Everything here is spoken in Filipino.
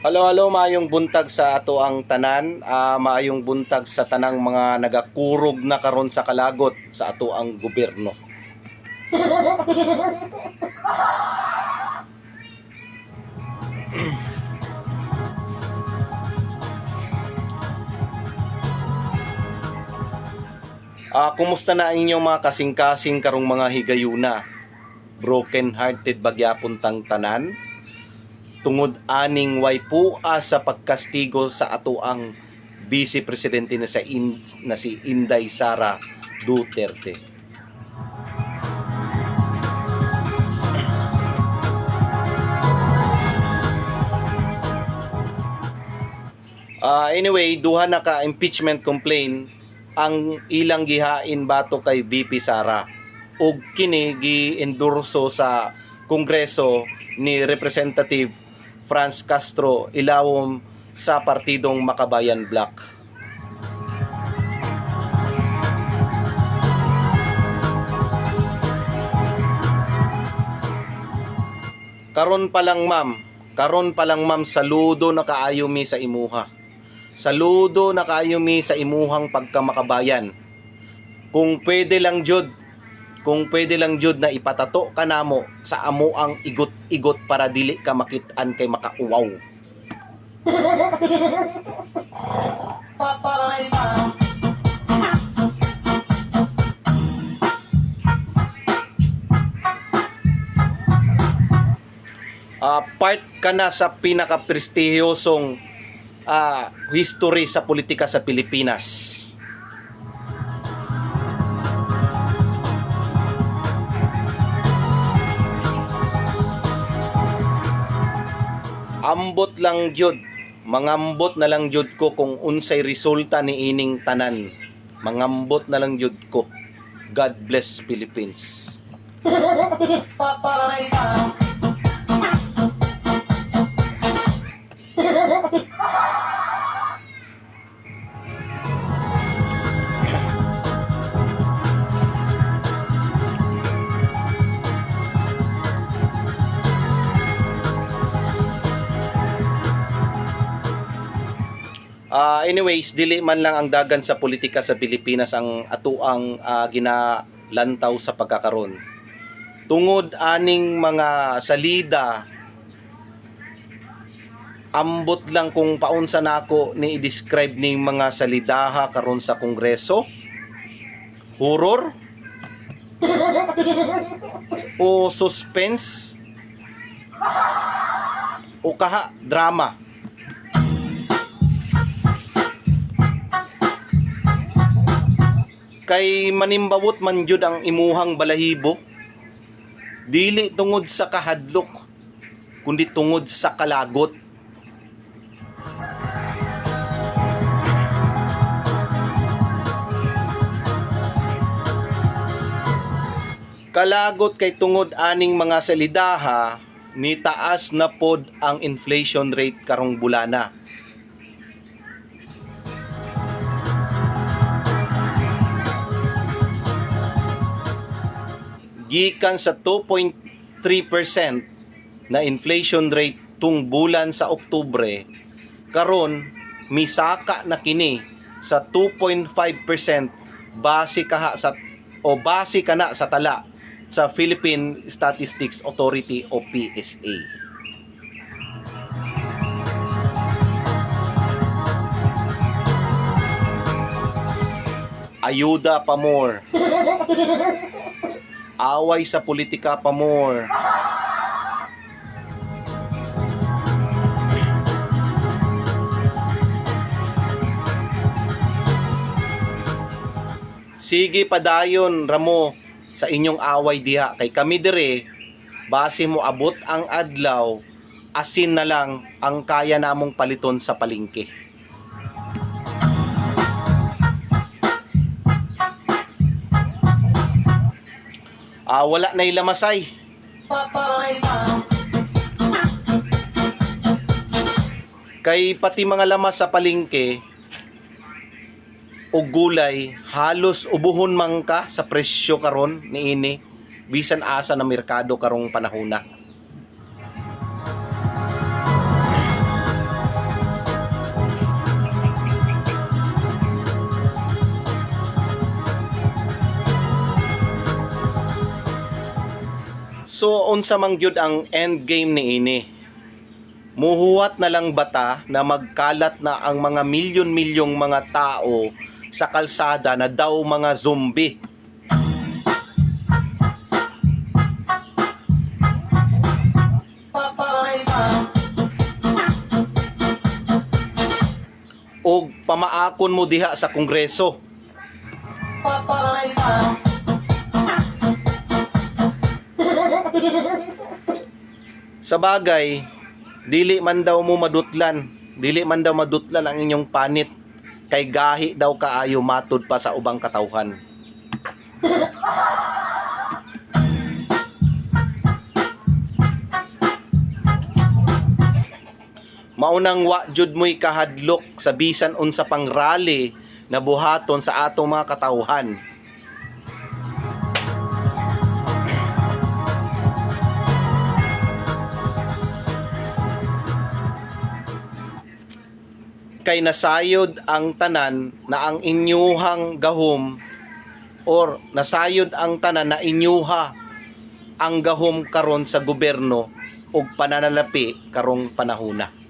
Halo, maayong buntag sa ato ang tanan, maayong buntag sa tanang mga nagakurog na karon sa kalagot sa ato ang gobyerno. Kumusta na ang inyong mga kasing-kasing karong mga higayuna? Broken hearted bagyapon tang tanan? Tungod aning way pua sa pagkastigo sa ato ang Vice Presidente na si Inday Sara Duterte. Anyway, duha na ka impeachment complaint ang ilang gihain bato kay VP Sara ug kini gi-endorso sa Kongreso ni Representative Franz Castro ilawom sa partidong Makabayan Black. Karon pa lang ma'am, saludo na kaayo mi sa imuha. Saludo na kaayo mi sa imuhang pagkamakabayan. Kung pwede lang jud na ipatato ka namo sa amo ang igot-igot para dili ka makit-an kay makauwaw. Part ka na sa pinaka-prestihiyosong history sa politika sa Pilipinas. Ambot lang jud, mangambot na lang jud ko kung unsay resulta ni ining tanan. Mangambot na lang jud ko. God bless Philippines. Anyways, dili man lang ang dagan sa politika sa Pilipinas ang atuang ginalantaw sa pagkakaron. Tungod aning mga salida, ambot lang kung paunsa nako ni i-describe ning mga salidaha karon sa Kongreso. Horror o suspense o kaha drama. Kay manimbawot man jud ang imuhang balahibo, dili tungod sa kahadlok kundi tungod sa kalagot. Kalagot kay tungod aning mga salidaha ni taas na pod ang inflation rate karong bulana. Gikan sa 2.3% na inflation rate tung bulan sa Oktubre, karon misaka na kini sa 2.5% base ka na sa tala sa Philippine Statistics Authority o PSA. Ayuda pa more. Away sa politika pa more. Sige padayon ramo sa inyong away diha kay kami dire base mo abot ang adlaw, asin na lang ang kaya namong paliton sa palengke. Wala na ilamasay. Kay pati mga lamas sa palengke o gulay halos ubuhon man ka sa presyo karon niini bisan asa na merkado karong panahona. So unsa man gyud ang end game niini? Muhuwat na lang bata na magkalat na ang mga milyon-milyong mga tao sa kalsada na daw mga zombie. O pamaakon mo diha sa Kongreso. Sa bagay, dili man daw madutlan ang inyong panit, kay gahi daw kaayo matud pa sa ubang katawhan. Maunang wa jud mo'y kahadlok sa bisan unsa pang rally na buhaton sa atong mga katawhan. Kay nasayod ang tanan na ang inyuhang gahom, or nasayod ang tanan na inyuha ang gahom karon sa gobyerno ug pananalapi karong panahona.